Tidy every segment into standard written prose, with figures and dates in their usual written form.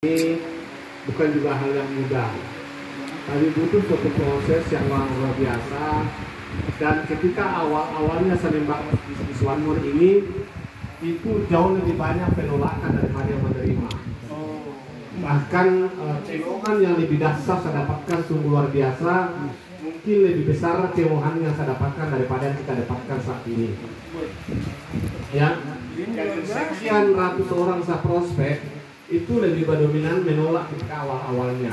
Ini bukan juga hal yang mudah, tapi butuh suatu proses yang luar biasa. Dan ketika awalnya saya membangun bisnis OneMore ini, itu jauh lebih banyak penolakan daripada yang menerima. Bahkan cemohan yang lebih dahsyat saya dapatkan sungguh luar biasa, mungkin lebih besar cemohan yang saya dapatkan daripada yang kita dapatkan saat ini. Ya, dari sekian ratus orang saya prospek, itu lebih dominan menolak ketika awal-awalnya.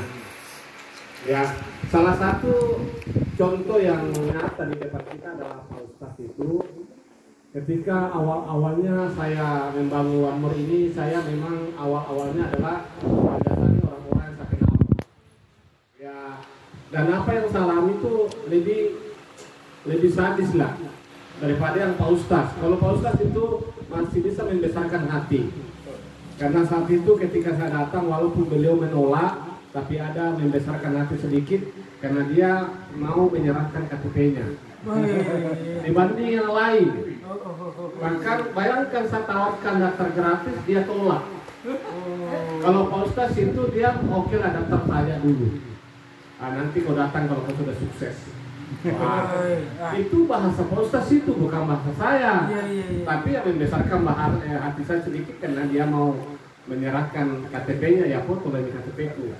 Ya, salah satu contoh yang nyata di depan kita adalah Pak Ustadz itu. Ketika awal-awalnya saya membangun OneMore ini, saya memang awal-awalnya adalah mendatangi orang-orang yang saya kenal. Ya, dan apa yang saya alami itu lebih sadis lah daripada yang Pak Ustadz. Kalau Pak Ustadz itu masih bisa membesarkan hati. Karena saat itu ketika saya datang, walaupun beliau menolak, tapi ada membesarkan hati sedikit karena dia mau menyerahkan KTP-nya dibanding yang lain. Bahkan bayangkan saya tawarkan daftar gratis, dia tolak. Kalau Pak Ustadz itu dia oke lah daftar saja dulu. Nanti kau datang kalau kau sudah sukses. Itu bahasa Pak Ustadz itu bukan bahasa saya. Tapi yang membesarkan hati saya sedikit karena dia mau menyerahkan KTP-nya, ya foto dari KTP-ku.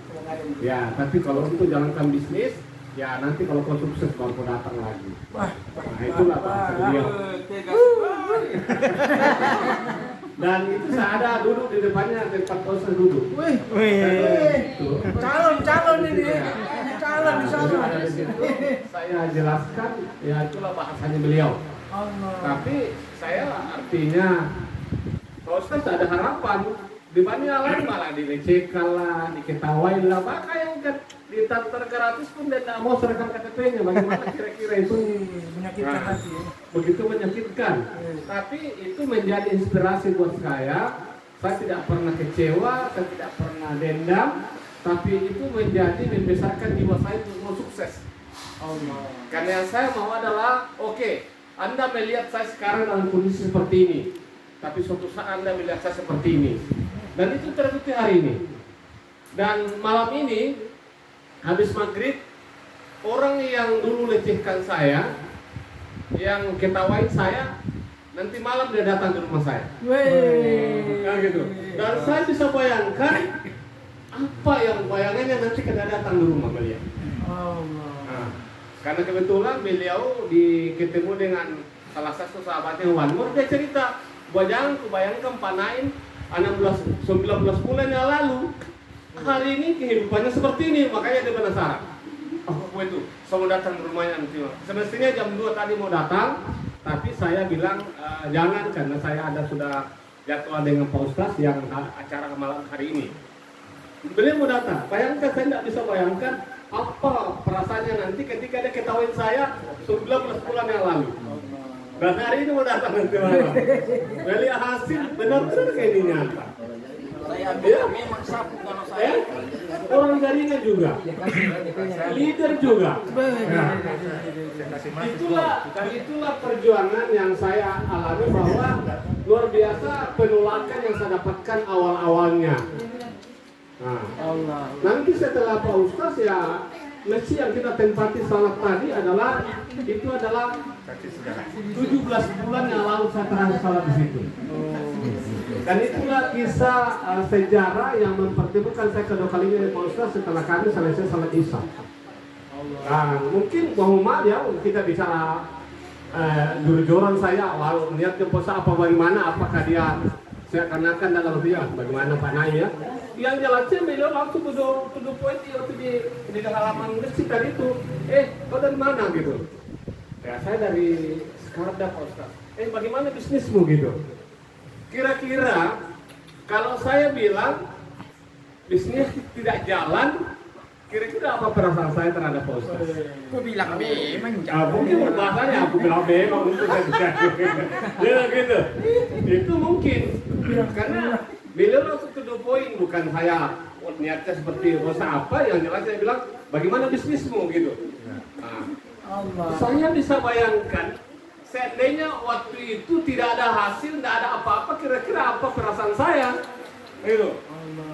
Ya, tapi kalau untuk jalankan bisnis, ya nanti kalau kau sukses baru kau datang lagi. Nah, itulah bahasa beliau. Dan itu saya ada duduk di depannya, tempat Pak Ustadz duduk. Calon ini. Calon di sana. Saya jelaskan, ya itulah bahasanya beliau. Tapi saya artinya Pak Ustadz ada harapan. Dibanding yang lain malah dilecehkan lah, diketawain lah. Maka yang di daftar gratis pun dia tidak mau serahkan KTP-nya. Bagaimana kira-kira itu? Menyakitkan hati. Begitu menyakitkan. Tapi itu menjadi inspirasi buat saya. Saya tidak pernah kecewa, saya tidak pernah dendam. Tapi itu menjadi membesarkan jiwa saya untuk mau sukses. Karena yang saya mau adalah, oke, Anda melihat saya sekarang dalam kondisi seperti ini. Tapi suatu saat Anda melihat saya seperti ini. Dan itu terbukti hari ini. Dan malam ini, habis maghrib, orang yang dulu lecehkan saya, yang ketawain saya, nanti malam dia datang ke rumah saya. Nah, gitu. Dan saya bisa bayangkan apa yang bayangannya nanti kena datang di rumah beliau. Nah, karena kebetulan beliau ketemu dengan salah satu sahabatnya OneMore, dia cerita, bayangkan panain 19 bulan yang lalu, hari ini kehidupannya seperti ini, makanya dia penasaran. Oh, itu, saya mau datang ke rumahnya nanti. Semestinya jam 2 tadi mau datang, tapi saya bilang jangan, karena saya sudah jadwal dengan Pak Ustadz yang acara malam hari ini. Beliau mau datang, bayangkan saya tidak bisa bayangkan apa perasaannya nanti ketika dia ketahuin saya 19 bulan yang lalu. Dan hari ini mau datang nanti malam. Melihat hasil benar-benar kayak ini nyata. Saya ambil memang sapu kalau saya. Orang jaringan juga, leader juga. Itulah perjuangan yang saya alami, bahwa luar biasa penolakan yang saya dapatkan awal-awalnya. Nah, nanti setelah Pak Ustadz, ya mesti yang kita tempati salat tadi adalah 17 bulan yang lalu saya terakhir salat di situ. Dan itulah kisah sejarah yang mempertemukan saya kedua kalinya dengan Pak Ustadz setelah kami selesai salat Isya. Nah, mungkin Muhammad ya kita bicara jor-joran saya, lalu melihat ke posa apa bagaimana, apakah dia saya akan dalam dia bagaimana Pak Nay ya. Yang jelasnya beliau langsung to the point di halaman masjid tadi itu, kau dari mana gitu? Ya saya dari Skarda Pak Ustadz. Bagaimana bisnismu gitu? Kira-kira kalau saya bilang bisnis tidak jalan, kira-kira apa perasaan saya terhadap Pak Ustadz? Aku bilang memang. Mungkin bahasanya aku bilang memang untuk saya. Ya gitu. Itu mungkin karena beliau langsung to the point, bukan saya niatnya seperti bosa apa, yang jelas saya bilang bagaimana bisnismu gitu. Nah, saya bisa bayangkan seandainya waktu itu tidak ada hasil, tidak ada apa-apa, kira-kira apa perasaan saya gitu.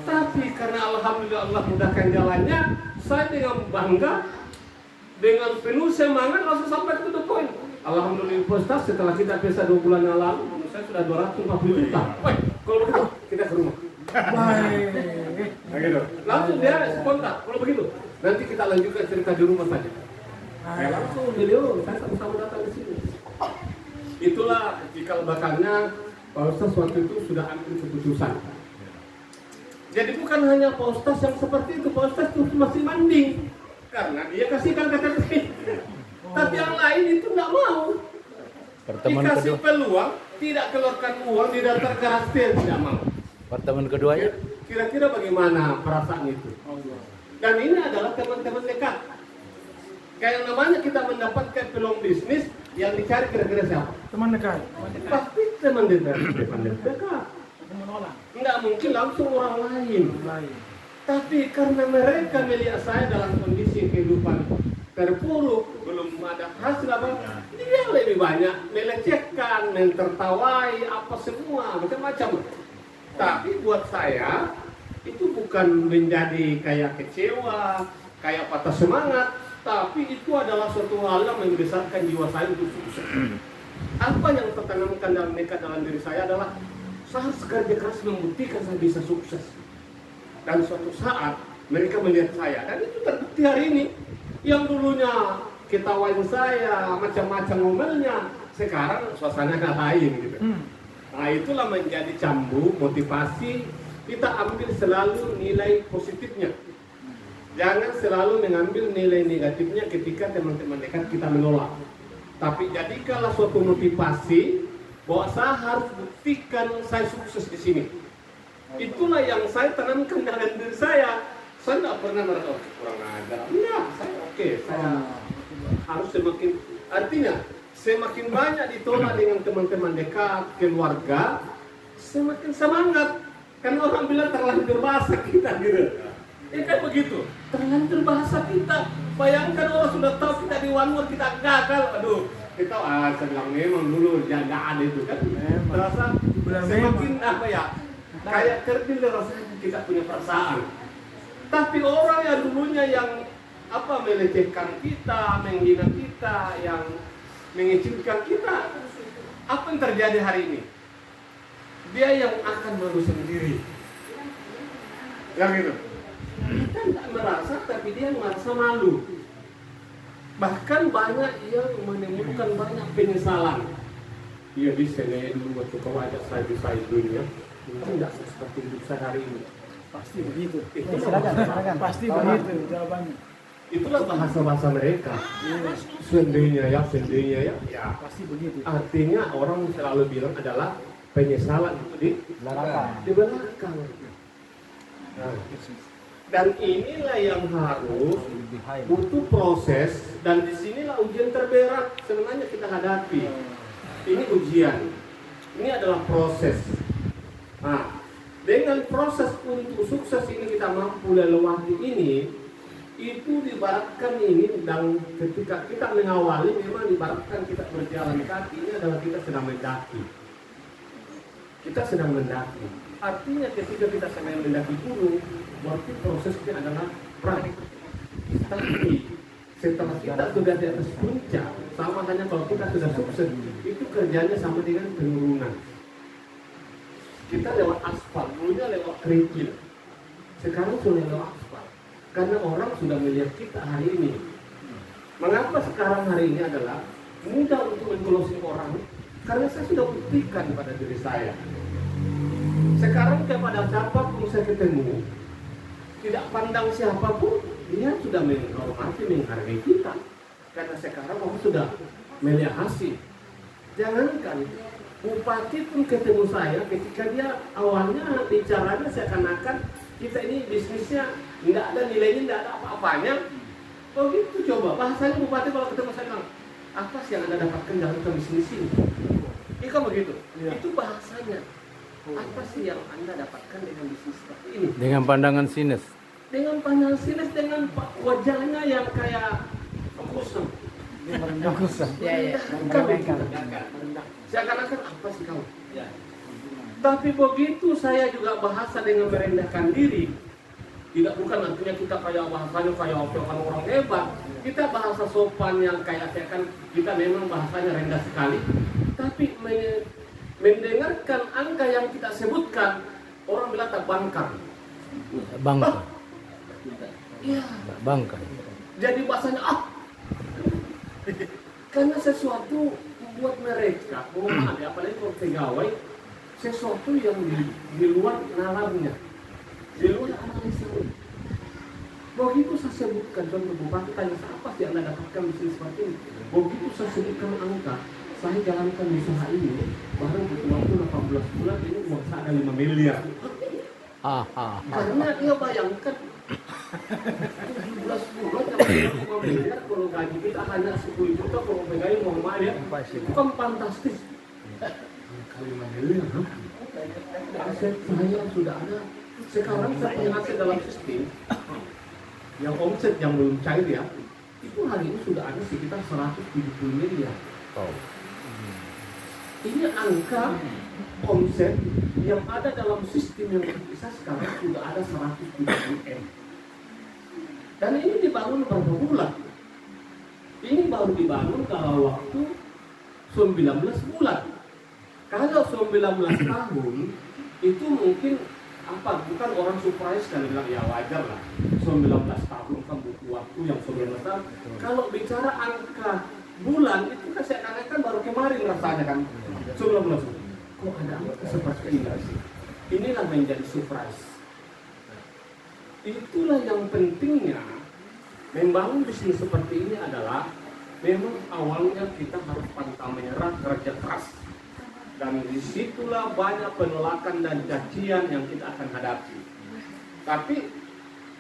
Tapi karena alhamdulillah Allah mudahkan jalannya, saya dengan bangga, dengan penuh semangat langsung sampai to the point. Alhamdulillah Pak Ustaz, setelah kita pesta 2 bulan yang lalu, bonus saya sudah 240 juta. Woi, kalau begitu kita ke rumah. Nah, gitu. Langsung dia spontan. Kalau begitu, nanti kita lanjutkan cerita di rumah saja. Langsung beliau, saya sama-sama datang ke sini. Itulah cikal bakalnya Pak Ustaz waktu itu sudah ambil keputusan. Jadi bukan hanya Pak Ustaz yang seperti itu, Pak Ustaz itu masih mending karena dia kasihkan KTP. Tapi yang lain itu nggak mau. Dikasih peluang, tidak keluarkan uang di daftar karantina, tidak mau. Pertemuan keduanya? Kira-kira bagaimana perasaan itu? Dan ini adalah teman-teman dekat. Kayak namanya kita mendapatkan peluang bisnis, yang dicari kira-kira siapa? Teman dekat. Pasti teman dekat. Nggak mungkin langsung orang lain. Tapi karena mereka melihat saya dalam kondisi kehidupan terpuruk, belum ada hasil apa, dia lebih banyak melecehkan, mentertawai, apa semua, macam-macam. Tapi buat saya, itu bukan menjadi kayak kecewa, kayak patah semangat, tapi itu adalah suatu hal yang membesarkan jiwa saya untuk sukses. Apa yang tertanamkan dalam nekat dalam diri saya adalah saya harus kerja keras membuktikan saya bisa sukses. Dan suatu saat mereka melihat saya, dan itu terbukti hari ini. Yang dulunya ketawain saya, macam-macam ngomelnya, sekarang suasananya lain gitu. Nah itulah menjadi cambuk, motivasi, kita ambil selalu nilai positifnya. Jangan selalu mengambil nilai negatifnya ketika teman-teman dekat kita menolak. Tapi jadikanlah suatu motivasi bahwa saya harus buktikan saya sukses di sini. Itulah yang saya tanamkan dalam diri saya. Saya tidak pernah merasa kurang ajar. Enggak, saya oke. Saya harus semakin, artinya semakin banyak ditolak dengan teman-teman dekat, keluarga, semakin semangat. Kan orang bilang terlanjur bahasa kita gitu. Ya kan begitu, terlanjur bahasa kita. Bayangkan orang sudah tahu kita di Wanwar, kita gagal. Aduh, kita saya bilang memang dulu jagaan itu kan. Terasa semakin apa ya, kayak kerdil rasanya kita punya perasaan. Tapi orang yang dulunya yang apa melecehkan kita, menghina kita, yang mengecilkan kita, apa yang terjadi hari ini? Dia yang akan malu sendiri. Yang gitu. Kita tidak merasa, tapi dia merasa malu. Bahkan banyak yang menemukan banyak penyesalan. Dia bisa dulu waktu kau ajak saya bisa dunia, tidak seperti hidup saya hari ini. Pasti begitu. Silakan. Pasti begitu jawabannya. Itulah bahasa-bahasa mereka. Seandainya ya. Pasti begitu. Artinya orang selalu bilang adalah penyesalan itu di belakang. Nah, dan inilah yang harus butuh proses, dan disinilah ujian terberat sebenarnya kita hadapi. Ini ujian. Ini adalah proses. Nah, dengan proses untuk sukses ini kita mampu lewati ini, itu dibaratkan ini, dan ketika kita mengawali memang dibaratkan kita berjalan kaki, ini adalah kita sedang mendaki. Kita sedang mendaki. Artinya ketika kita sedang mendaki gunung, berarti prosesnya adalah praktik. Tapi setelah kita sudah di atas puncak, sama hanya kalau kita sudah sukses, itu kerjanya sama dengan penurunan. Kita lewat aspal, dulunya lewat kerikil. Sekarang sudah lewat aspal. Karena orang sudah melihat kita hari ini. Mengapa sekarang hari ini adalah mudah untuk mengclosing orang? Karena saya sudah buktikan pada diri saya. Sekarang kepada siapapun saya ketemu, tidak pandang siapapun, dia sudah menghormati, menghargai kita. Karena sekarang orang sudah melihat hasil. Jangankan bupati pun ketemu saya, ketika dia awalnya bicaranya seakan-akan kita ini bisnisnya nggak ada nilainya, nggak ada apa-apanya. Oh gitu, coba bahasanya bupati kalau ketemu saya bilang, apa sih yang Anda dapatkan dalam bisnis ini? Ini kan begitu. Ya. Itu bahasanya. Apa sih yang Anda dapatkan dengan bisnis seperti ini? Dengan pandangan sinis. Dengan pandangan sinis, dengan wajahnya yang kayak kusam. Kusam. Ya. Seakan-akan apa sih kamu? Ya. Tapi begitu saya juga bahasa dengan merendahkan diri, tidak bukan artinya kita kayak bahasanya kayak orang hebat. Kita bahasa sopan yang kayak kan kita memang bahasanya rendah sekali. Tapi mendengarkan angka yang kita sebutkan, orang bilang tak bangkang. Bangka. Iya. Bangka. Jadi bahasanya karena sesuatu buat mereka, apalagi kalau pegawai, sesuatu yang di luar nalarnya, di luar analisa. Begitu saya sebutkan, contoh bupati tanya, apa sih Anda dapatkan bisnis seperti ini? Begitu saya sebutkan angka, saya jalankan usaha ini, baru butuh waktu 18 bulan, ini uang saya ada 5 miliar. Karena dia bayangkan 17 bulan yang 5 miliar, kalau gaji kita hanya 10 juta, kalau pegawai normal ya, itu kan fantastis. Kali 5 miliar, aset saya sudah ada. Sekarang saya penghasilan dalam sistem yang omset yang belum cair ya, itu hari ini sudah ada sekitar 170 miliar. Ini angka omset yang ada dalam sistem yang bisa sekarang sudah ada 170 M. Dan ini dibangun berapa bulan? Ini baru dibangun kalau waktu 19 bulan. Kalau 19 tahun itu mungkin bukan orang surprise kan bilang ya wajar lah. 19 tahun kan butuh waktu yang 19 tahun. Kalau bicara angka bulan itu kan saya katakan baru kemarin rasanya kan 19. Kok ada angka seperti ini sih? Inilah menjadi surprise. Itulah yang pentingnya membangun bisnis seperti ini adalah memang awalnya kita harus pantang menyerah, kerja keras. Dan disitulah banyak penolakan dan cacian yang kita akan hadapi. Tapi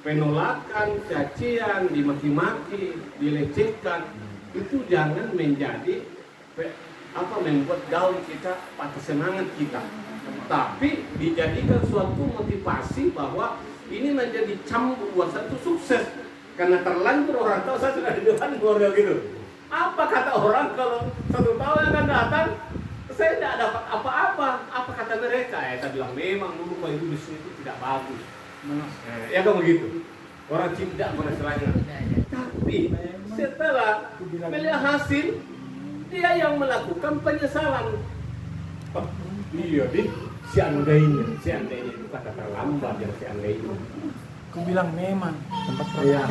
penolakan, cacian, dimaki-maki, dilecehkan itu jangan menjadi membuat down kita, patah semangat kita. Tapi dijadikan suatu motivasi bahwa ini menjadi cambuk buat satu sukses. Karena terlanjur orang tahu saya sudah di depan keluarga gitu. Apa kata orang kalau 1 tahun yang akan datang saya tidak dapat apa-apa. Apa kata mereka? Saya bilang memang dulu kalau itu bisnis itu tidak bagus. Ya kan begitu. Orang tidak pernah selanya. Tapi setelah melihat hasil, dia yang melakukan penyesalan. Iya, seandainya itu kata terlambat yang seandainya. Aku bilang memang. Ya.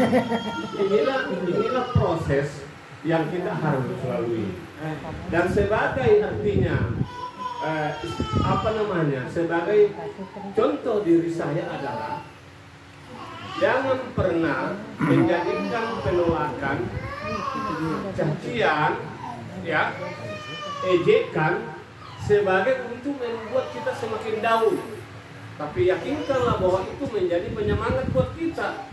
Inilah proses yang kita harus lalui. Dan sebagai artinya sebagai contoh diri saya adalah jangan pernah menjadikan penolakan, cacian, ya, ejekan sebagai untuk membuat kita semakin down. Tapi yakinkanlah bahwa itu menjadi penyemangat buat kita.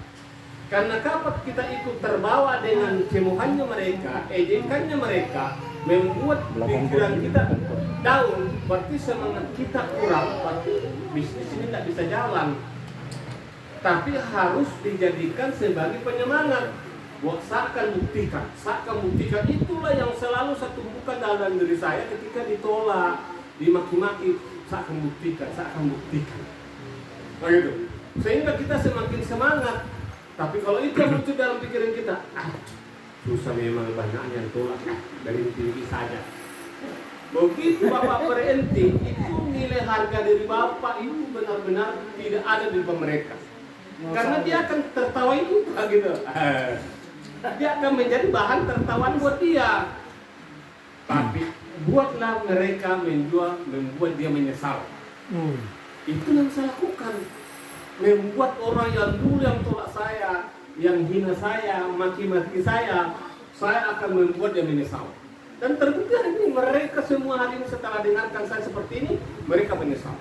Karena kapan kita ikut terbawa dengan cemohannya mereka, ejekannya mereka, membuat pikiran kita down, berarti semangat kita kurang, berarti bisnis ini tidak bisa jalan. Tapi harus dijadikan sebagai penyemangat. Buat saya akan buktikan, itulah yang selalu saya tumbuhkan dalam diri saya ketika ditolak, dimaki-maki, saya akan buktikan. Begitu. Sehingga kita semakin semangat. Tapi kalau itu yang muncul dalam pikiran kita, susah memang banyak yang tolak, dari tinggi saja. Begitu Bapak berhenti, itu nilai harga dari Bapak itu benar-benar tidak ada di mereka. Karena dia akan tertawa itu, gitu. Dia akan menjadi bahan tertawaan buat dia. Tapi buatlah mereka membuat dia menyesal. Itu yang saya lakukan. Membuat orang yang dulu yang tolak saya, yang hina saya, maki-maki saya akan membuat dia menyesal. Dan terbukti hari ini mereka semua hari ini setelah dengarkan saya seperti ini, mereka menyesal.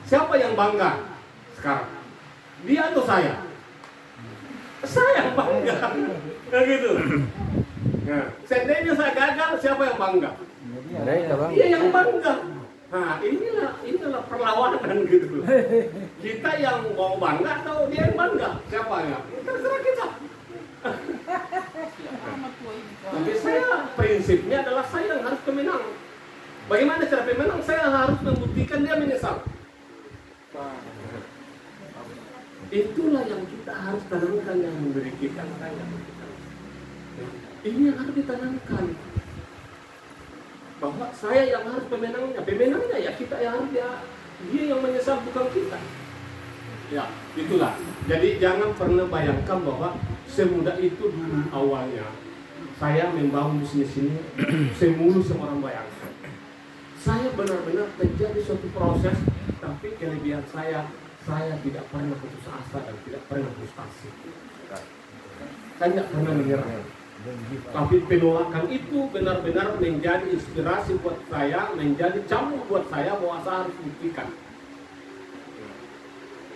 Siapa yang bangga sekarang? Dia atau saya? Saya yang bangga. Kayak gitu. Nah, seandainya saya gagal, siapa yang bangga? Mereka bang. Dia yang bangga. Nah, inilah perlawanan gitu. Kita yang mau bangga atau dia yang bangga? Siapa ya? Terserah kita. Tapi saya prinsipnya adalah saya yang harus pemenang. Bagaimana cara pemenang? Saya harus membuktikan kan dia menyesal. Itulah yang kita harus tanamkan yang memberi kita. Ini yang harus ditanamkan. Bahwa saya yang harus pemenangnya ya kita yang harus dia yang menyesal bukan kita. Ya, itulah. Jadi jangan pernah bayangkan bahwa semudah itu dulu awalnya saya membangun bisnis ini semulus yang orang bayangkan. Saya benar-benar terjadi suatu proses, tapi kelebihan saya tidak pernah putus asa dan tidak pernah frustasi. Saya tidak pernah menyerah. Tapi penolakan itu benar-benar menjadi inspirasi buat saya, menjadi cambuk buat saya bahwa saya harus buktikan.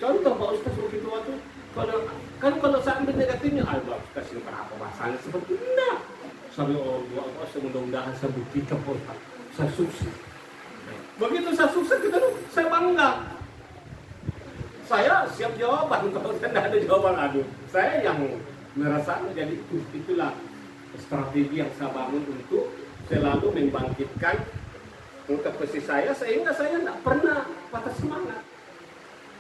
Contoh Pak Ustaz begitu waktu kalau saya ambil negatifnya, Pak Ustaz ini kenapa bahasanya seperti ini? Sampai mudah-mudahan saya buktikan Pak Ustaz, saya sukses. Begitu saya sukses, saya bangga. Saya siap jawaban, kalau saya tidak ada jawaban, aduh. Saya yang merasa jadi itulah strategi yang saya bangun untuk selalu membangkitkan motivasi saya sehingga saya tidak pernah patah semangat.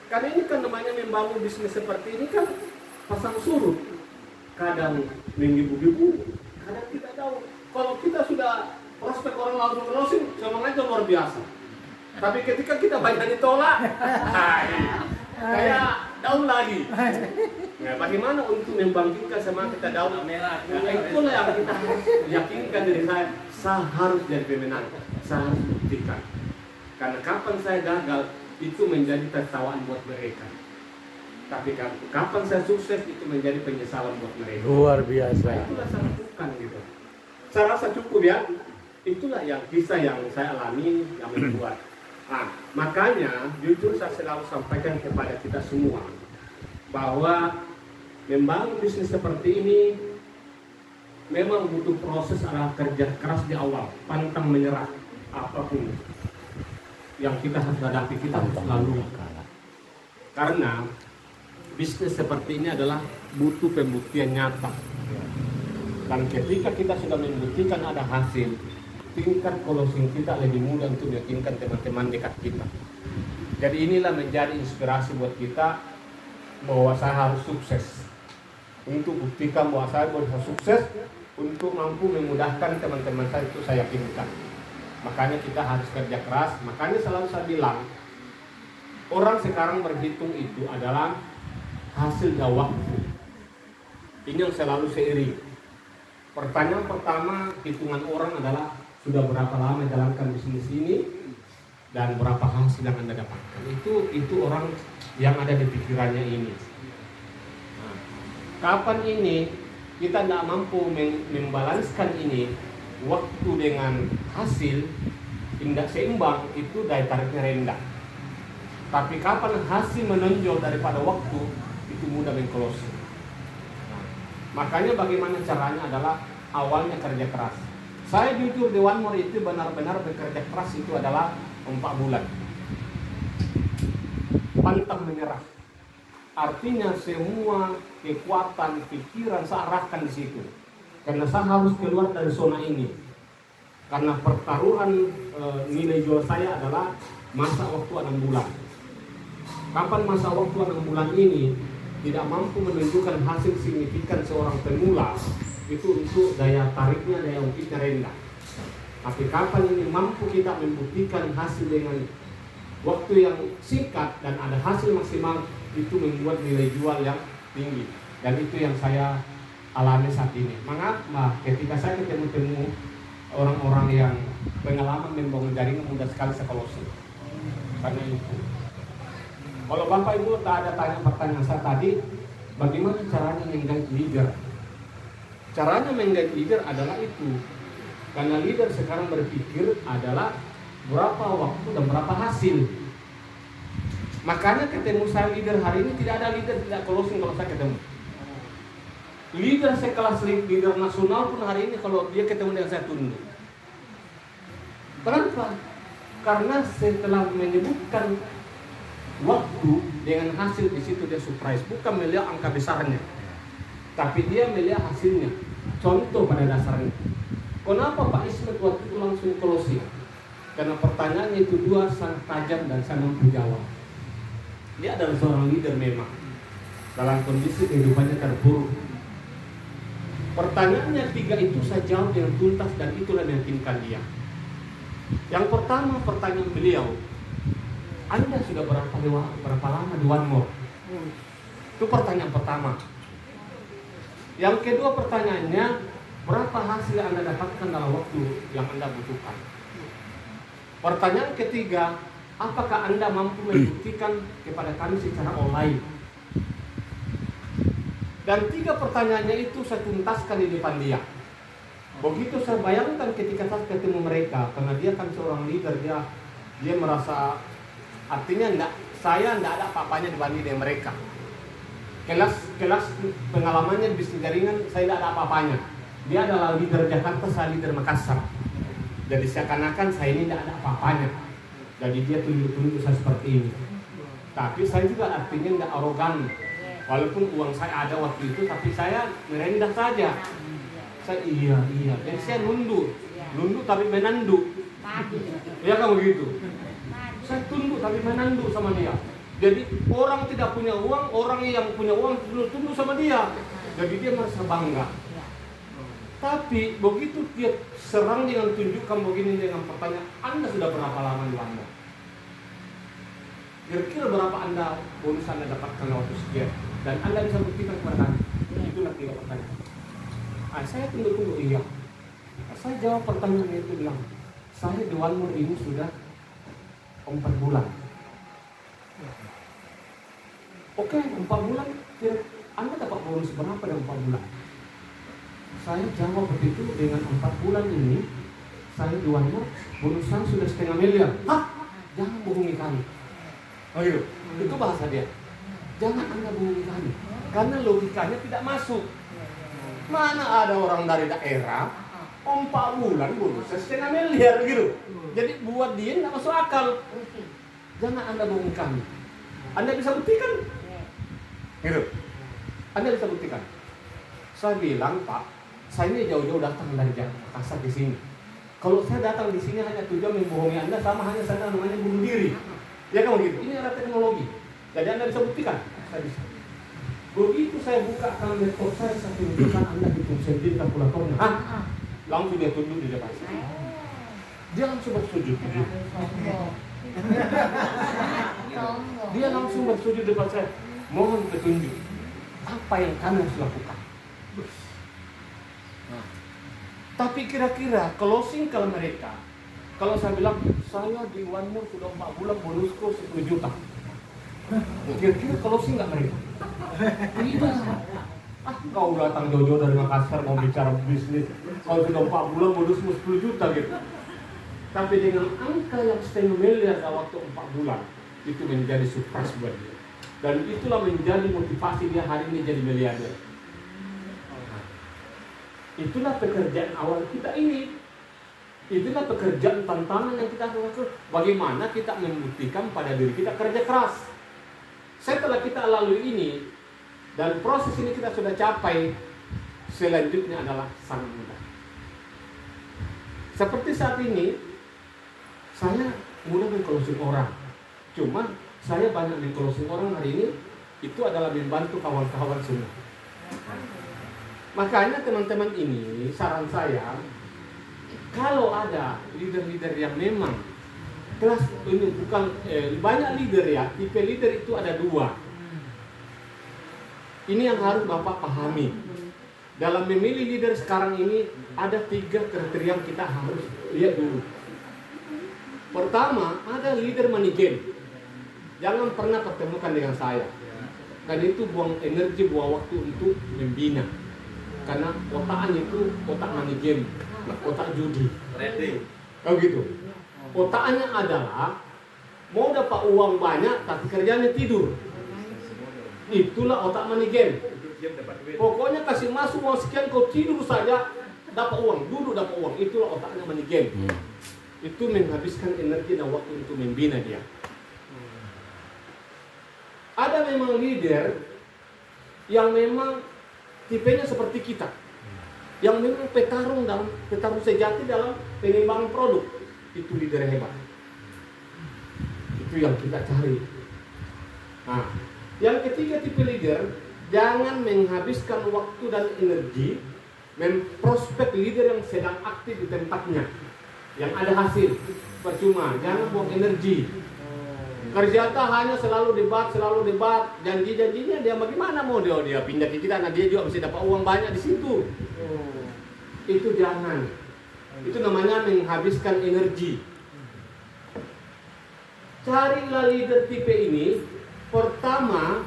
Karena ini kan namanya membangun bisnis seperti ini kan pasang surut. Kadang menggebu-gebu, kadang tidak tahu. Kalau kita sudah prospek orang langsung closing, semangatnya luar biasa. Tapi ketika kita banyak ditolak, kayak down lagi. Nah, bagaimana untuk membangkitkan semangat kita down? Nah, itulah yang kita harus yakinkan diri saya harus jadi pemenang, saya harus buktikan. Karena kapan saya gagal, itu menjadi tertawaan buat mereka. Tapi kapan saya sukses, itu menjadi penyesalan buat mereka. Luar biasa. Nah, itulah saya lakukan gitu. Saya rasa cukup ya. Itulah yang kisah yang saya alami yang membuat. Nah, makanya jujur saya selalu sampaikan kepada kita semua bahwa membangun bisnis seperti ini memang butuh proses adalah kerja keras di awal, pantang menyerah apapun yang kita harus hadapi, kita harus lalui. Karena bisnis seperti ini adalah butuh pembuktian nyata. Dan ketika kita sudah membuktikan ada hasil, tingkat closing kita lebih mudah untuk meyakinkan teman-teman dekat kita. Jadi inilah menjadi inspirasi buat kita bahwa saya harus sukses. Untuk buktikan bahwa saya bisa sukses, untuk mampu memudahkan teman-teman saya itu saya yakinkan. Makanya kita harus kerja keras. Makanya selalu saya bilang, orang sekarang berhitung itu adalah hasil dari waktu. Ini yang selalu seiring. Pertanyaan pertama, hitungan orang adalah sudah berapa lama jalankan bisnis ini dan berapa hasil yang Anda dapatkan. Itu orang yang ada di pikirannya ini. Nah, kapan ini kita tidak mampu membalanskan ini, waktu dengan hasil tidak seimbang, itu daya tariknya rendah. Tapi kapan hasil menonjol daripada waktu, itu mudah meng-closing. Nah, makanya bagaimana caranya adalah awalnya kerja keras. Saya jujur di One More itu benar-benar bekerja keras itu adalah 4 bulan. Pantang menyerah. Artinya semua kekuatan, pikiran saya arahkan di situ. Karena saya harus keluar dari zona ini. Karena pertaruhan nilai jual saya adalah masa waktu 6 bulan. Kapan masa waktu 6 bulan ini tidak mampu menunjukkan hasil signifikan seorang pemula, itu untuk daya tariknya, daya ungkitnya rendah. Tapi kapan ini mampu kita membuktikan hasil dengan waktu yang singkat dan ada hasil maksimal, itu membuat nilai jual yang tinggi. Dan itu yang saya alami saat ini. Mengapa ketika saya ketemu orang-orang yang pengalaman membangun jaringan, mudah sekali saya closing. Karena itu. Kalau Bapak Ibu tak ada pertanyaan saya tadi, bagaimana caranya menggait leader? Caranya menggait leader adalah itu. Karena leader sekarang berpikir adalah berapa waktu dan berapa hasil. Makanya ketemu saya leader hari ini, tidak ada leader tidak closing kalau saya ketemu. Leader sekelas leader nasional pun hari ini kalau dia ketemu dengan saya tunduk. Kenapa? Karena setelah menyebutkan waktu dengan hasil di situ dia surprise, bukan melihat angka besarnya, tapi dia melihat hasilnya. Contoh pada dasarnya, kenapa Pak Ismet waktu itu langsung closing? Karena pertanyaannya itu dua sangat tajam dan sangat mampu jawab. Dia adalah seorang leader memang dalam kondisi kehidupannya terpuruk. Pertanyaannya tiga itu saya jawab dengan tuntas dan itulah yang meyakinkan dia. Yang pertama pertanyaan beliau, Anda sudah berapa lama di One More? Itu pertanyaan pertama. Yang kedua pertanyaannya, berapa hasil yang Anda dapatkan dalam waktu yang Anda butuhkan? Pertanyaan ketiga, apakah Anda mampu membuktikan kepada kami secara online? Dan tiga pertanyaannya itu saya tuntaskan di depan dia. Begitu saya bayangkan ketika saya ketemu mereka, karena dia kan seorang leader, dia merasa artinya saya tidak ada apa-apanya dibanding dengan mereka. Kelas pengalamannya bisnis jaringan saya tidak ada apa-apanya. Dia adalah leader Jakarta, saya leader Makassar. Jadi seakan-akan saya ini tidak ada apa-apanya. Jadi dia tunjuk-tunjuk saya seperti ini. Tapi saya juga artinya tidak arogan. Walaupun uang saya ada waktu itu, tapi saya merendah saja. Saya iya. Jadi saya nunduk tapi menanduk. Ya kan begitu. Saya tunduk tapi menanduk sama dia. Jadi orang tidak punya uang, orang yang punya uang tunduk sama dia. Jadi dia merasa bangga. Tapi begitu dia serang dengan tunjukkan begini dengan pertanyaan, Anda sudah berapa lama di Anda? Kira-kira berapa bonus Anda dapatkan waktu sekian? Dan Anda bisa buktikan kepada kami. Itulah tiga pertanyaan. Saya tunggu iya. Saya jawab pertanyaan itu bilang, saya di One More ini sudah 4 bulan. Oke, 4 bulan. Anda dapat bonus berapa dalam 4 bulan? Saya jawab begitu dengan 4 bulan ini, saya di One More, bonus saya sudah 500 miliar. Hah? Jangan bohongi kami. Oh iya, itu bahasa dia. Jangan Anda bohongi kami, karena logikanya tidak masuk. Mana ada orang dari daerah 4 bulan bonusnya 500 miliar gitu. Jadi buat dia tidak masuk akal. Jangan Anda bohongi kami. Anda bisa buktikan? Gitu. Anda bisa buktikan? Saya bilang, Pak, saya ini jauh-jauh datang dari Makassar ke sini. Kalau saya datang di sini hanya tujuan membohongi Anda, sama hanya saya namanya bunuh diri. Ya kan begitu? Ini adalah teknologi. Jadi Anda bisa buktikan? Saya bisa. Begitu saya buka akun laptop saya tunjukkan Anda hitung sendiri kalkulatornya. Langsung dia tunjuk di depan saya. Dia langsung bersujud. Dia langsung bersujud di depan saya. Mohon petunjuk. Apa yang kami harus lakukan? Tapi kira-kira closing kalau mereka, kalau saya bilang saya di One More sudah 4 bulan bonusku 10 juta. Kira-kira closing nggak mereka? Tidak. Kau datang jauh-jauh dari Makassar mau bicara bisnis, kalau sudah 4 bulan bonusmu 10 juta gitu. Tapi dengan angka yang 500 miliar dalam waktu 4 bulan, itu menjadi surprise buat dia. Dan itulah menjadi motivasi dia hari ini jadi miliarder. Itulah pekerjaan awal kita ini. Itulah pekerjaan tantangan yang kita lakukan. Bagaimana kita membuktikan pada diri kita kerja keras. Setelah kita lalui ini, dan proses ini kita sudah capai, selanjutnya adalah sangat mudah. Seperti saat ini, saya mudah meng-closing orang. Cuma saya banyak meng-closing orang hari ini, itu adalah membantu kawan-kawan semua. Makanya teman-teman ini, saran saya, kalau ada leader-leader yang memang kelas ini bukan banyak leader ya, tipe leader itu ada 2. Ini yang harus Bapak pahami. Dalam memilih leader sekarang ini ada 3 kriteria yang kita harus lihat dulu. Pertama, ada leader money game. Jangan pernah pertemukan dengan saya. Karena itu buang energi, buang waktu untuk membina. Karena otaknya itu otak money game, otak judi. Oh gitu. Otaknya adalah mau dapat uang banyak tapi kerjanya tidur. Itulah otak money game. Pokoknya kasih masuk uang sekian, kau tidur saja dapat uang, duduk dapat uang. Itulah otaknya money game. Itu menghabiskan energi dan waktu untuk membina dia. Ada memang leader yang memang tipenya seperti kita, yang memang petarung sejati dalam pengembangan produk. itu leader hebat. Itu yang kita cari. Nah, yang ketiga tipe leader, jangan menghabiskan waktu dan energi memprospek leader yang sedang aktif di tempatnya, yang ada hasil. Percuma, jangan buang energi. Kerja hanya selalu debat, janji-janjinya dia bagaimana mau dia pindah ke kita, nah dia juga bisa dapat uang banyak di situ. Itu jangan. Itu namanya menghabiskan energi. Carilah leader tipe ini. Pertama,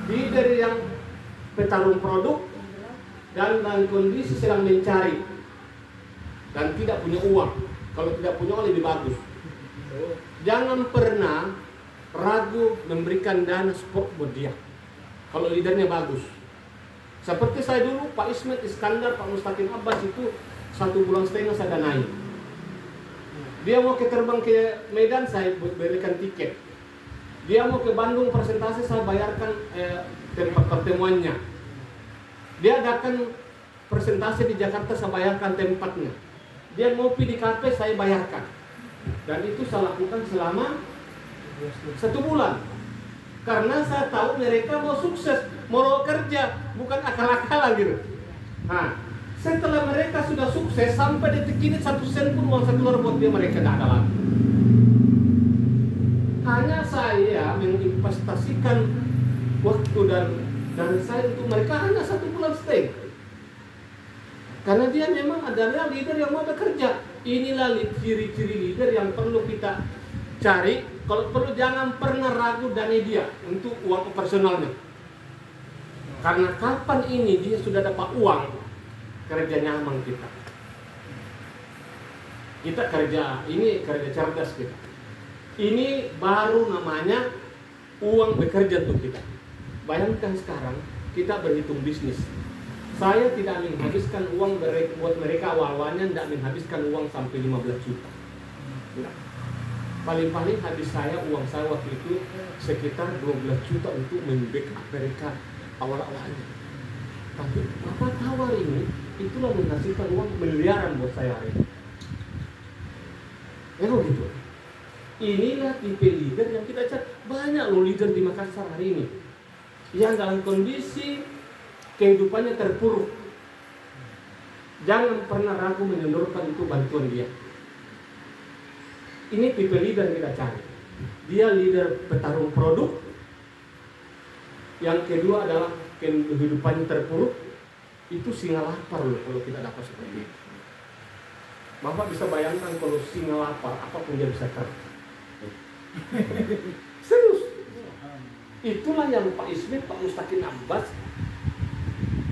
leader yang petarung produk dan dalam kondisi sedang mencari dan tidak punya uang. Kalau tidak punya uang lebih bagus. Jangan pernah ragu memberikan dana sport buat dia kalau leadernya bagus. Seperti saya dulu, Pak Ismet Iskandar, Pak Mustaqim Abbas itu 1,5 bulan saya danai. Dia mau terbang ke Medan, saya berikan tiket. Dia mau ke Bandung presentasi, saya bayarkan tempat pertemuannya. Dia adakan presentasi di Jakarta, saya bayarkan tempatnya. Dia ngopi di kafe, saya bayarkan. Dan itu saya lakukan selama 1 bulan. Karena saya tahu mereka mau sukses, mau kerja, bukan akal-akalan gitu. Nah, setelah mereka sudah sukses, sampai detik ini 1 sen pun uang saya keluar buat dia, mereka tidak ada lagi. Hanya saya menginvestasikan waktu dan saya untuk mereka hanya 1 bulan stay. Karena dia memang adalah leader yang mau bekerja. Inilah ciri-ciri leader yang perlu kita cari. Kalau perlu jangan pernah ragu danai dia untuk uang operasionalnya. Karena kapan ini dia sudah dapat uang, kerja nyaman kita. Kita kerja, ini kerja cerdas kita. Ini baru namanya uang bekerja untuk kita. Bayangkan sekarang kita berhitung bisnis. Saya tidak menghabiskan uang buat mereka awal-awalnya, tidak menghabiskan uang sampai 15 juta. Tidak. Paling-paling habis uang saya waktu itu sekitar 12 juta untuk membackup mereka awal-awalnya. Tapi Bapak tahu hari ini, itulah menghasilkan uang miliaran buat saya hari ini. Ya begitu. Inilah tipe leader yang kita cari. Banyak loh leader di Makassar hari ini yang dalam kondisi kehidupannya terpuruk. Jangan pernah ragu menyodorkan itu bantuan dia. Ini tipe leader yang kita cari. Dia leader petarung produk. Yang kedua adalah kehidupannya terpuruk. Itu singa lapar loh kalau kita dapat seperti itu. Bapak bisa bayangkan kalau singa lapar, apapun dia bisa kerja. Serius. Itulah yang Pak Ismet, Pak Mustaqim Abbas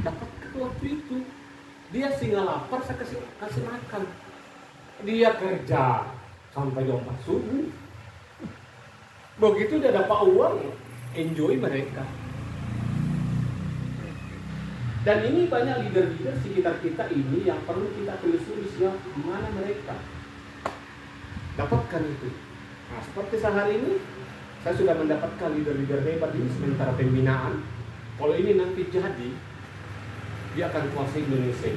dapat waktu itu. Dia singa lapar, saya kasih makan. Dia kerja sampai jam 4 subuh. Begitu dia dapat uang, enjoy mereka. Dan ini banyak leader-leader sekitar kita ini yang perlu kita telusuri di mana mereka. Dapatkan itu. Nah, seperti sehari ini saya sudah mendapatkan leader-leader hebat ini sementara pembinaan. Kalau ini nanti jadi, dia akan kuasai Indonesia.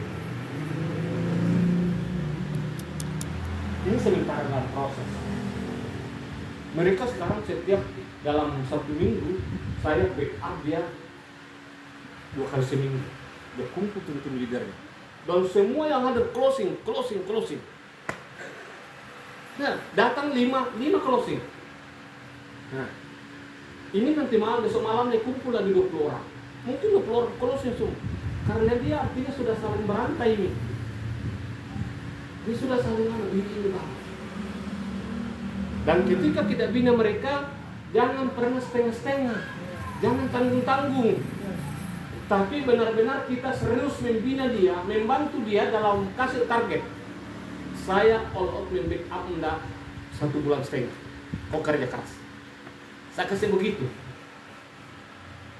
Ini sementara dalam proses. Mereka sekarang setiap dalam 1 minggu saya backup dia 2 kali seminggu. Dia kumpul tim leadernya. Dan semua yang ada closing. Nah, datang 5 closing. Nah, ini nanti besok malam dia kumpul lagi 20 orang. Mungkin 20 orang closing semua. Karena dia artinya sudah saling berantai ini. Dia sudah saling ini banget. Dan ketika kita bina mereka, jangan pernah setengah-setengah. Jangan tanggung-tanggung. Tapi benar-benar kita serius membina dia, membantu dia dalam kasih target. Saya all out membackup Anda 1,5 bulan. Kau kerja keras. Saya kasih begitu.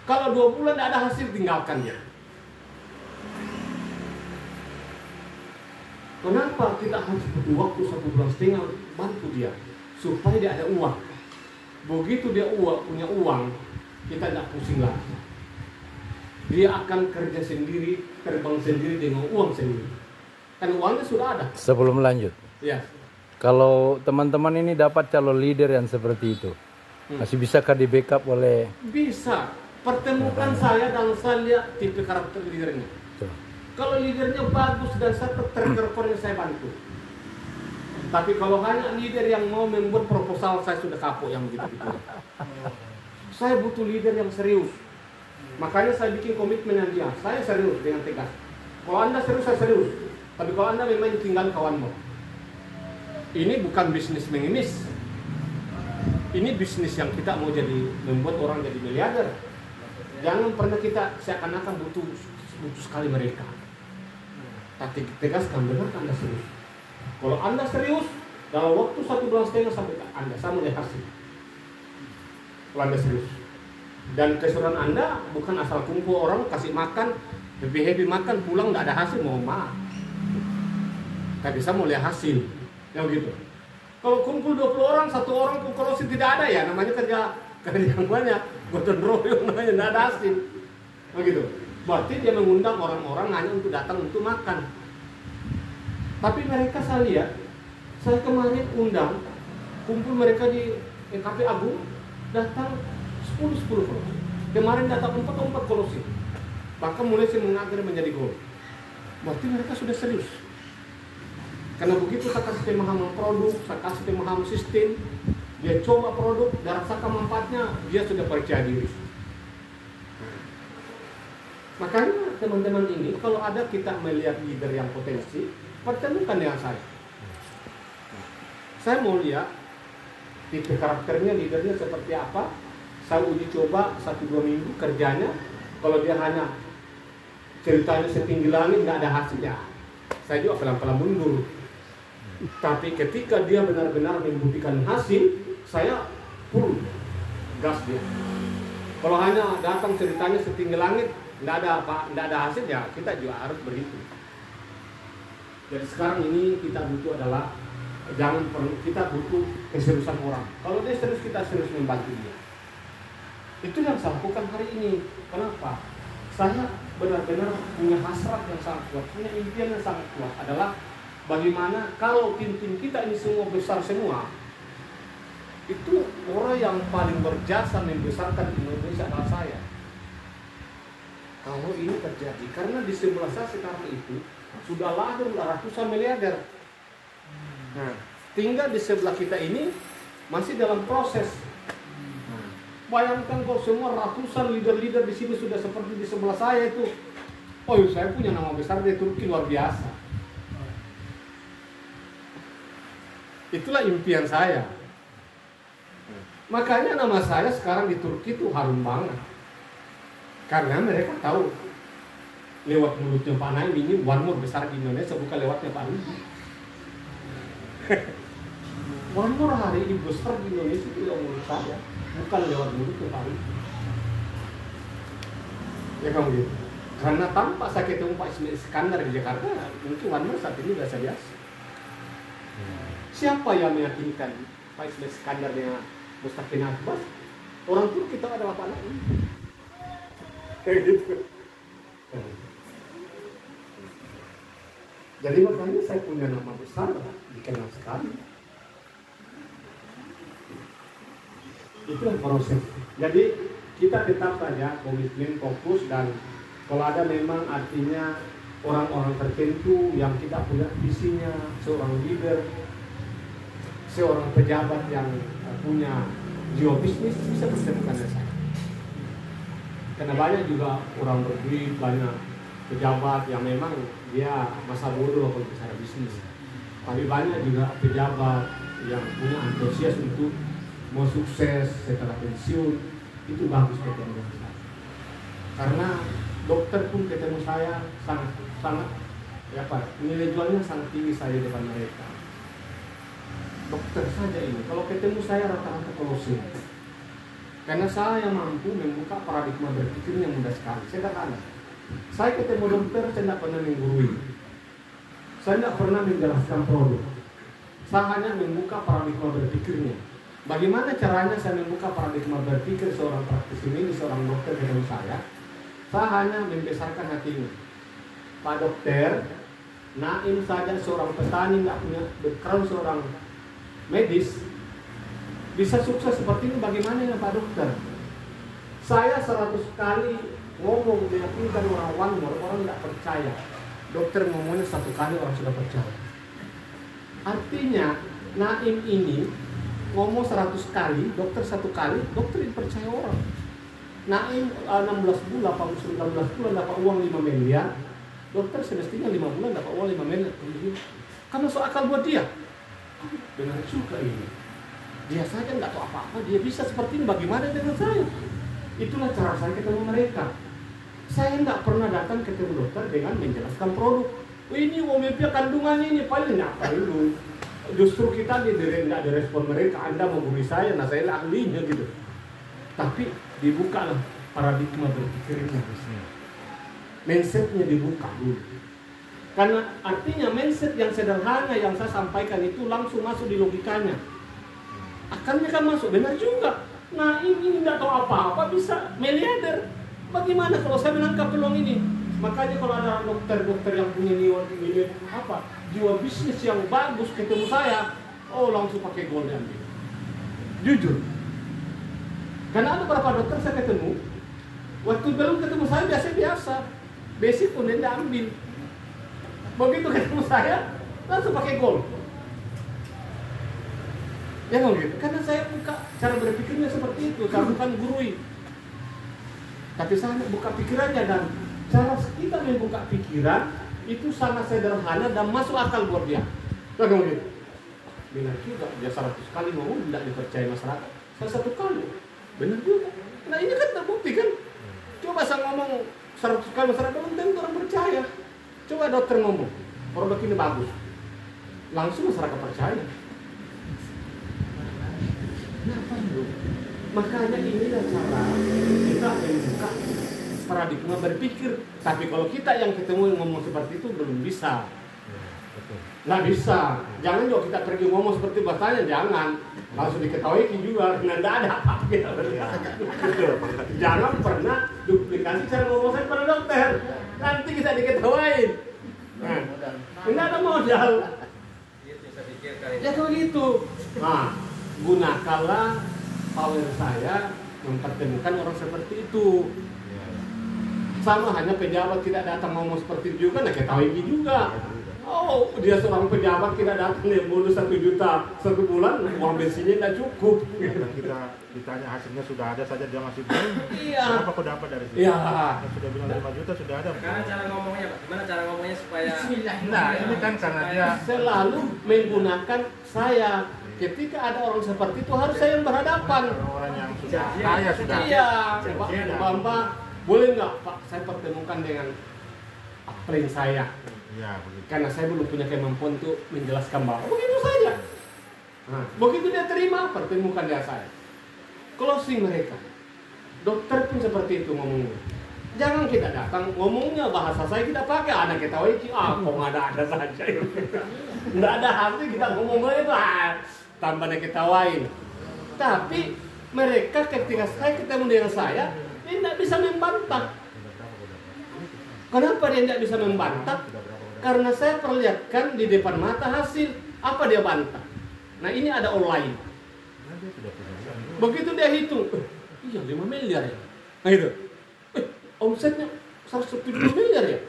Kalau 2 bulan tidak ada hasil, tinggalkan dia. Kenapa kita harus butuh waktu 1,5 bulan bantu dia supaya dia ada uang? Begitu dia punya uang, kita tidak pusing lagi. Dia akan kerja sendiri, terbang sendiri dengan uang sendiri. Kan uangnya sudah ada. Sebelum lanjut, Ya. Kalau teman-teman ini dapat calon leader yang seperti itu, masih bisakah di backup oleh? Bisa. Pertemukan saya dan saya lihat tipe karakter leadernya. Tuh. Kalau leadernya bagus dan saya terrekornya saya bantu. Tapi kalau hanya leader yang mau membuat proposal, saya sudah kapok yang begitu-begitu. Saya butuh leader yang serius. Makanya saya bikin komitmen dengan dia. Saya serius dengan tegas. Kalau Anda serius, saya serius. Tapi kalau Anda memang tinggal kawanmu. Ini bukan bisnis mengemis. Ini bisnis yang kita mau jadi membuat orang jadi miliarder. Jangan pernah kita seakan-akan butuh sekali mereka. Tapi tegaskan benar Anda serius. Kalau Anda serius, dalam waktu 1,5 bulan sampai Anda saya melihat hasil. Kalau Anda serius. Dan keseruan Anda bukan asal kumpul orang, kasih makan, happy makan, pulang nggak ada hasil, mau maaf. Tapi saya mau lihat hasil. Yang gitu. Kalau kumpul 20 orang, 1 orang korupsi tidak ada ya, namanya kerja yang banyak, gotong royong namanya, tidak ada hasil. Begitu. Berarti dia mengundang orang-orang hanya untuk datang untuk makan. Tapi mereka saya lihat, saya kemarin undang, kumpul mereka di Cafe Agung, datang 10 korupsi. Kemarin datang 4 korupsi. Bahkan mulai saya mengakhiri menjadi gol. Berarti mereka sudah serius. Karena begitu saya kasih pemahaman produk, saya kasih pemahaman sistem, dia coba produk, dan rasakan manfaatnya, dia sudah percaya diri. Makanya teman-teman ini, kalau ada kita melihat leader yang potensi, pertemukan dengan saya. Saya mau lihat tipe karakternya, leadernya seperti apa. Saya uji coba 1-2 minggu kerjanya. Kalau dia hanya ceritanya setinggi langit, nggak ada hasilnya, saya juga pelan-pelan mundur. Tapi ketika dia benar-benar membuktikan hasil, saya full gas dia. Kalau hanya datang ceritanya setinggi langit, nggak ada hasil, ya kita juga harus begitu. Jadi sekarang ini kita butuh adalah kita butuh keseriusan orang. Kalau dia serius, kita serius membantu dia. Itu yang saya lakukan hari ini. Kenapa? Saya benar-benar punya hasrat yang sangat kuat, punya impian yang sangat kuat adalah bagaimana kalau tim-tim kita ini semua besar semua, itu orang yang paling berjasa membesarkan Indonesia adalah saya. Kalau ini terjadi, karena di sebelah saya sekarang itu sudah lahir ratusan miliarder. Nah, tinggal di sebelah kita ini masih dalam proses. Bayangkan kalau semua ratusan leader-leader di sini sudah seperti di sebelah saya itu, oh saya punya nama besar di Turki luar biasa. Itulah impian saya. Makanya nama saya sekarang di Turki itu harum banget. Karena mereka tahu lewat mulutnya Pak Naim ini One More besar di Indonesia, bukan lewatnya Pak Rudi. One More hari ini besar di Indonesia itu lewat mulut saya, bukan lewat mulutnya Pak Rudi. Ya kamu gitu. Karena tanpa saya ketemu Pak Ismail Iskandar di Jakarta, mungkin One More saat ini biasa-biasa. Siapa yang meyakinkan Pak Ismail Iskandar dengan Mustafa Abbas? Orang Turki kita adalah Pak Naim. Kayak gitu. Jadi makanya saya punya nama besar, dikenal sekali. Itulah proses. Jadi kita tetap saja komitmen, fokus, dan kalau ada memang artinya orang-orang tertentu yang kita punya visinya, seorang leader, seorang pejabat yang punya jiwa bisnis, bisa bertemukan dengan saya. Karena banyak juga orang berduit, banyak pejabat yang memang dia masa bodoh kalau bicara bisnis. Tapi banyak juga pejabat yang punya antusias untuk mau sukses setelah pensiun. Itu bagus ketemu dengan saya. Karena dokter pun ketemu saya sangat nilai jualnya sangat tinggi saya di depan mereka. Dokter saja ini, kalau ketemu saya rata-rata closing. Karena saya mampu membuka paradigma berpikir yang mudah sekali. Sederhana. Saya ketemu dokter, saya tidak pernah menggurui. Saya tidak pernah menjelaskan produk. Saya hanya membuka paradigma berpikirnya. Bagaimana caranya saya membuka paradigma berpikir seorang praktisi ini, seorang dokter ketemu saya? Saya hanya membesarkan hatinya. Pak dokter, Naim saja seorang petani, tidak punya background seorang medis bisa sukses seperti ini bagaimana ya Pak Dokter? Saya 100 kali ngomong meyakinkan orang One More, orang tidak percaya. Dokter ngomongnya 1 kali orang sudah percaya. Artinya Naim ini ngomong 100 kali, dokter 1 kali, dokter percaya orang. Naim 16 bulan, 19 bulan dapat uang 5 miliar, dokter semestinya 5 bulan dapat uang 5 miliar. Kan masuk akal buat dia. Benar juga ini. Dia saja nggak tahu apa-apa, dia bisa seperti ini, bagaimana dengan saya? Itulah cara saya ketemu mereka. Saya nggak pernah datang ketemu dokter dengan menjelaskan produk. Ini omepia kandungannya ini paling apa dulu. Justru kita nggak direspon mereka, Anda menghubungi saya, nah saya ahlinya gitu. Tapi dibuka lah paradigma berpikirnya. Mindsetnya dibuka dulu. Karena artinya mindset yang sederhana yang saya sampaikan itu langsung masuk di logikanya. Akalnya kan masuk, benar juga. Nah ini nggak tahu apa-apa bisa miliarder. Bagaimana kalau saya menangkap peluang ini? Makanya kalau ada dokter-dokter yang punya jiwa bisnis yang bagus ketemu saya, oh langsung pakai gold diambil. Jujur. Karena ada beberapa dokter saya ketemu, waktu belum ketemu saya biasa-biasa, basic pun dia ambil. Begitu ketemu saya, langsung pakai gold. Ya nggak gitu, karena saya buka cara berpikirnya seperti itu, saya bukan gurui. Tapi saya buka pikirannya dan cara kita membuka pikiran itu sangat sederhana dan masuk akal buat dia. Nggak gitu. Benar juga, dia 100 kali ngomong tidak dipercaya masyarakat, saya 1 kali. Benar juga. Nah ini kan terbukti kan. Coba saya ngomong 100 kali masyarakat belum tentu orang percaya. Coba dokter ngomong, produk ini bagus, langsung masyarakat percaya. Kenapa dulu? Makanya inilah cara kita membuka paradigma berpikir. Tapi kalau kita yang ketemu ngomong seperti itu belum bisa. Nggak bisa. Jangan juga kita pergi ngomong seperti bahasanya, jangan. Langsung diketahui juga, nggak ada apa kita jangan pernah duplikasi cara ngomong saya pada dokter. Nanti kita diketawain. Nah, nggak ada modal. Ya kalau gitu. Nah, gunakanlah power saya mempertemukan orang seperti itu. Sama hanya pejabat tidak datang ngomong seperti itu juga, nah ketahui juga. Oh, dia seorang pejabat tidak datang dia bonus 1 juta 1 bulan, uang bensinnya tidak cukup. Kita ditanya hasilnya sudah ada saja dia masih belum. Iya. Kenapa kok dapat dari situ? Iya. Sudah bilang 5 juta sudah ada. Karena cara ngomongnya, Pak. Gimana cara ngomongnya supaya Nah, ini kan karena dia selalu menggunakan saya. Ketika ada orang seperti itu harus saya yang berhadapan. orang yang sudah kaya sudah. Iya, Mbak, boleh nggak Pak saya pertemukan dengan klien saya? Iya, begitu. Karena saya belum punya kemampuan untuk menjelaskan bahwa begitu saja. Nah, begitu dia terima, pertemukan dia saya. Closing mereka. Dokter pun seperti itu ngomongnya. Jangan kita datang ngomongnya bahasa saya kita pakai anak kita wiki kok ada saja. Nggak ada hati kita ngomongnya itu tambahnya ketawain. Tapi mereka ketika saya ketemu dengan saya, dia tidak bisa membantah. Kenapa dia tidak bisa membantah? Karena saya perlihatkan di depan mata hasil. Apa dia bantah? Nah ini ada online. Begitu dia hitung, iya 5 miliar ya. Nah itu, omsetnya 170 miliar ya.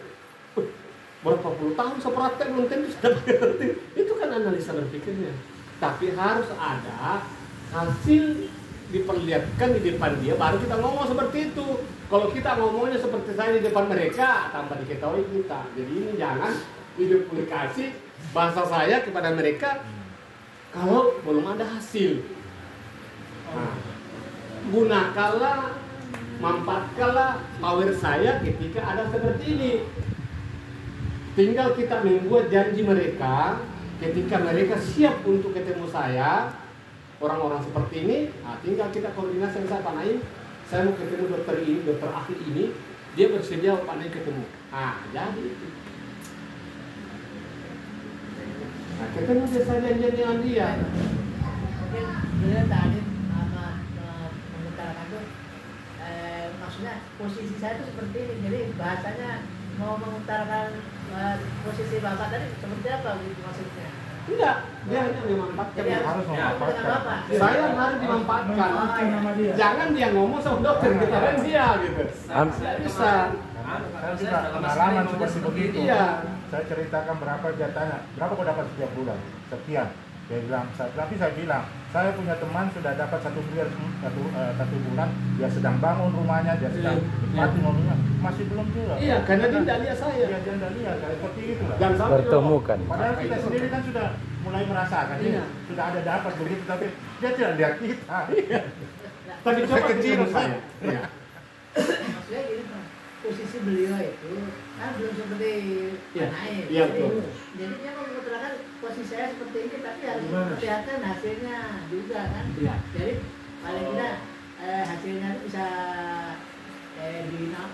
Berapa puluh tahun saya praktek belum tentu sudah dapat. Itu kan analisa berpikirnya. Tapi harus ada hasil diperlihatkan di depan dia, baru kita ngomong seperti itu. Kalau kita ngomongnya seperti saya di depan mereka, tanpa diketahui kita. Jadi ini jangan diduplikasi bahasa saya kepada mereka kalau belum ada hasil. Nah, gunakanlah, manfaatkanlah power saya ketika ada seperti ini. Tinggal kita membuat janji mereka ketika mereka siap untuk ketemu saya. Orang-orang seperti ini, nah tinggal kita koordinasi dengan Pak Naim. Saya mau ketemu dokter ini, dokter ahli ini, dia bersedia Pak Naim ketemu. Nah, jadi itu. Nah, ketemu dia saya janjian dengan dia. Mungkin beliau tadi mengutarakan tuh, maksudnya posisi saya itu seperti ini. Jadi bahasanya mau mengutarakan posisi bapak tadi seperti apa gitu maksudnya? Enggak, dia hanya memanfaatkan. Jadi Harus dengan memanfaatkan. Bapak. Saya yang harus dimanfaatkan. Nama dia. Jangan dia ngomong sama dokter, kita kan dia gitu. Am- Nggak bisa. Saya juga pengalaman seperti begitu. Iya. Saya ceritakan berapa, dia tanya, berapa kau dapat setiap bulan? Sekian. Dia bilang, tapi saya bilang, saya punya teman sudah dapat 1 bulan, dia sedang bangun rumahnya, dia sedang nikmati mobilnya, masih belum juga. Iya, karena dia tidak lihat saya. Dia tidak lihat, kayak seperti itu lah. Dan sampai Pertemukan. Padahal kita sendiri kan sudah mulai merasakan, Iya. sudah ada dapat begitu, tapi dia tidak lihat kita. tapi coba Saya kecil, ketemu saya. Iya. Maksudnya gini Pak, posisi beliau itu kan belum seperti Iya. Naim. Iya, betul. Jadi dia mau mengutarakan posisi saya seperti ini, tapi harus Gimana? memperlihatkan hasilnya juga kan. Iya. Jadi paling tidak hasilnya itu bisa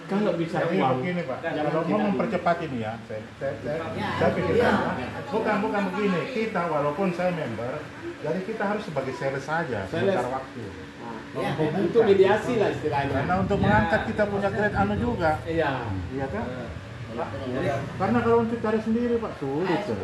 Kan nggak bisa Jadi uang. begini Pak, Jangan kalau tidak mau dulu. mempercepat ini ya, saya pikir iya. bukan begini, kita walaupun saya member, jadi kita harus sebagai sales saja sementara waktu. Iya. Nah, itu mediasi lah istilahnya. Karena untuk mengangkat kita punya grade anu juga, Iya. iya kan? Jadi Karena kalau untuk cari sendiri Pak sulit ya.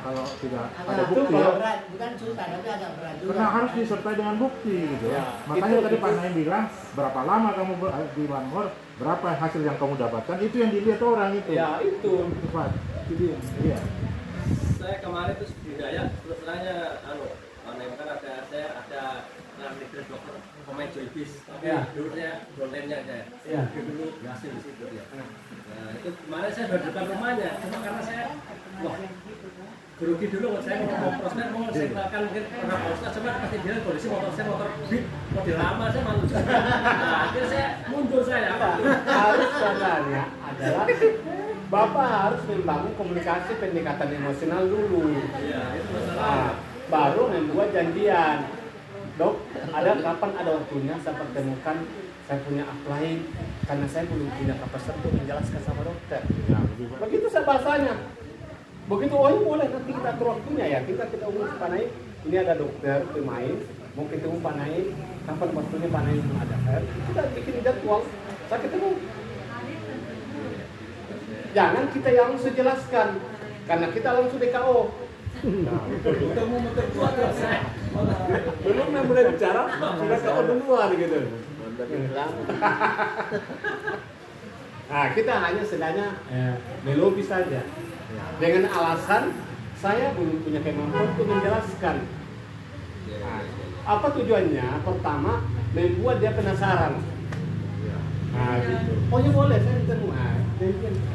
Kalau tidak ada Agak bukti. berat, bukan susah tapi agak berat juga. Karena harus disertai dengan bukti gitu ya. Ya, Makanya itu- tadi Pak Naim bilang berapa lama kamu di One berapa hasil yang kamu dapatkan, itu yang dilihat orang itu. Ya, itu. Itu Pak. Itu dia. Iya. saya kemarin tuh budaya terus terangnya kan saya ada negeri dokter pemain joybis tapi Ya. dulu saya frontendnya saya Ya. dulu berhasil di situ ya. Nah itu kemarin saya udah depan rumahnya cuma karena saya wah grogi dulu saya mau prospek mau saya akan mungkin pernah prospek cuma pasti dia kondisi motor saya motor beat mobil lama saya malu juga. Nah akhirnya saya mundur saya Harus sebenarnya adalah Bapak harus membangun komunikasi pendekatan emosional dulu. ya itu Nah, masalah. baru membuat janjian. Dok, ada kapan ada waktunya saya pertemukan, saya punya apply karena saya belum punya kapasitas untuk menjelaskan sama dokter. Ya, begitu. Begitu saya bahasanya. Begitu, oh ini boleh nanti kita atur waktunya ya. Kita umum Pak Naim, ini ada dokter pemain, mau ketemu Pak Naim, kapan waktunya Pak Naim mengadakan. Kita bikin jadwal, saya ketemu. Jangan kita yang langsung jelaskan, karena kita langsung DKO. Ketemu motor tua terus saya. Belum yang mulai bicara, sudah KO duluan gitu. Nah, kita hanya sedangnya melobi saja. Dengan alasan saya belum punya kemampuan untuk menjelaskan. Nah, apa tujuannya? Pertama, membuat dia penasaran. Nah, gitu. Oh ya boleh, saya ketemu. Nah,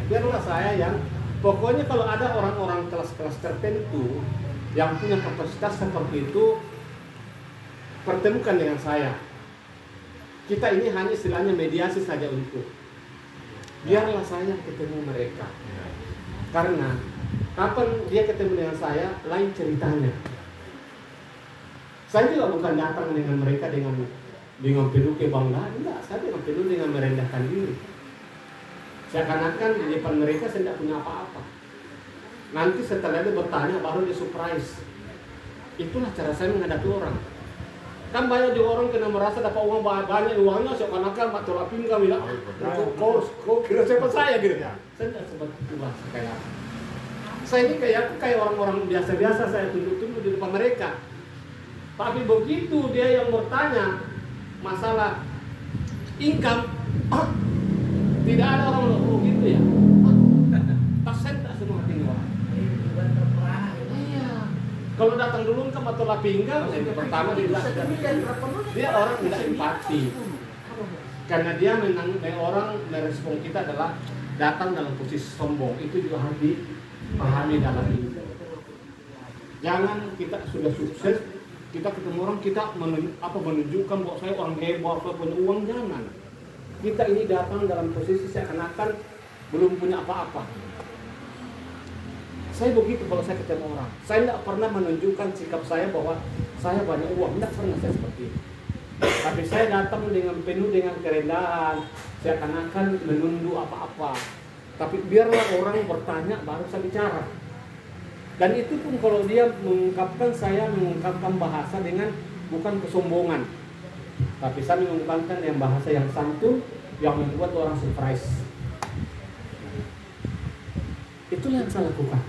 biarlah saya yang pokoknya kalau ada orang-orang kelas-kelas tertentu yang punya kapasitas seperti itu, pertemukan dengan saya. Kita ini hanya istilahnya mediasi saja untuk biarlah saya ketemu mereka. Karena kapan dia ketemu dengan saya, lain ceritanya. Saya juga bukan datang dengan mereka dengan penuh kebanggaan, enggak. Saya dengan penuh dengan merendahkan diri. Seakan-akan di depan mereka saya tidak punya apa-apa. Nanti setelah dia bertanya baru dia surprise. Itulah cara saya menghadapi orang. Kan banyak juga orang kena merasa dapat uang banyak, uangnya seakan-akan mak tolak pinggang bilang, kau kira siapa saya gitu. Saya tidak seperti itu bahasa kayak. Saya ini kayak orang-orang biasa-biasa saya tunduk-tunduk di depan mereka. Tapi begitu dia yang bertanya masalah income, tidak ada orang gitu ya. Tas saya tak semua hati orang. Bukan terperang gitu. Iya. Kalau datang dulu ke Matola Pinggang, yang pertama dia orang tidak empati. Karena dia orang merespon kita adalah datang dalam posisi sombong. Itu juga harus dipahami dalam ini. Jangan kita sudah sukses, kita ketemu orang kita menunjukkan bahwa saya orang hebat, punya uang, jangan. Kita ini datang dalam posisi seakan-akan belum punya apa-apa. Saya begitu kalau saya ketemu orang. Saya tidak pernah menunjukkan sikap saya bahwa saya banyak uang. Tidak pernah saya seperti itu. Tapi saya datang dengan penuh dengan kerendahan. Seakan-akan menunduk apa-apa. Tapi biarlah orang bertanya baru saya bicara. Dan itu pun kalau dia mengungkapkan, saya mengungkapkan bahasa dengan bukan kesombongan. Tapi saya mengungkapkan yang bahasa yang santun yang membuat orang surprise. Itulah yang saya lakukan.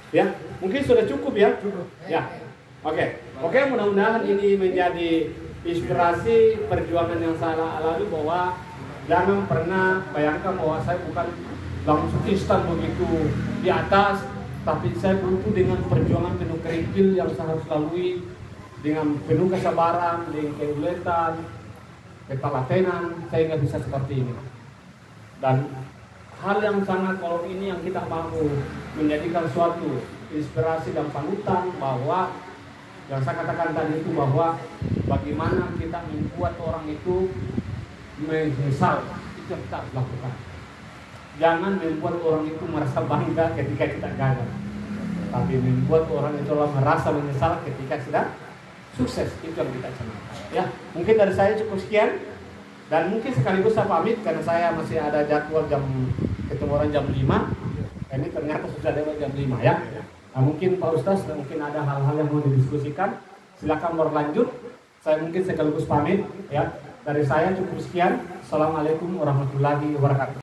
Ya, Mungkin sudah cukup ya? Ya. Oke, mudah-mudahan ini menjadi inspirasi perjuangan yang saya alami, bahwa jangan pernah bayangkan bahwa saya bukan langsung instan begitu di atas, tapi saya butuh dengan perjuangan penuh kerikil yang saya harus lalui, dengan penuh kesabaran, dengan keuletan, ketelatenan, saya nggak bisa seperti ini. Dan hal yang sangat kalau ini yang kita mau menjadikan suatu inspirasi dan panutan, bahwa yang saya katakan tadi itu, bahwa bagaimana kita membuat orang itu menyesal, itu yang kita harus lakukan. Jangan membuat orang itu merasa bangga ketika kita gagal, tapi membuat orang itu merasa menyesal ketika sudah sukses. Itu yang kita cari. Ya, mungkin dari saya cukup sekian, dan mungkin sekaligus saya pamit karena saya masih ada jadwal ketemu orang jam 5. Ini ternyata sudah lewat jam 5 ya. Nah, mungkin Pak Ustaz mungkin ada hal-hal yang mau didiskusikan, silakan berlanjut. Saya mungkin sekaligus pamit ya. Dari saya cukup sekian. Assalamualaikum warahmatullahi wabarakatuh.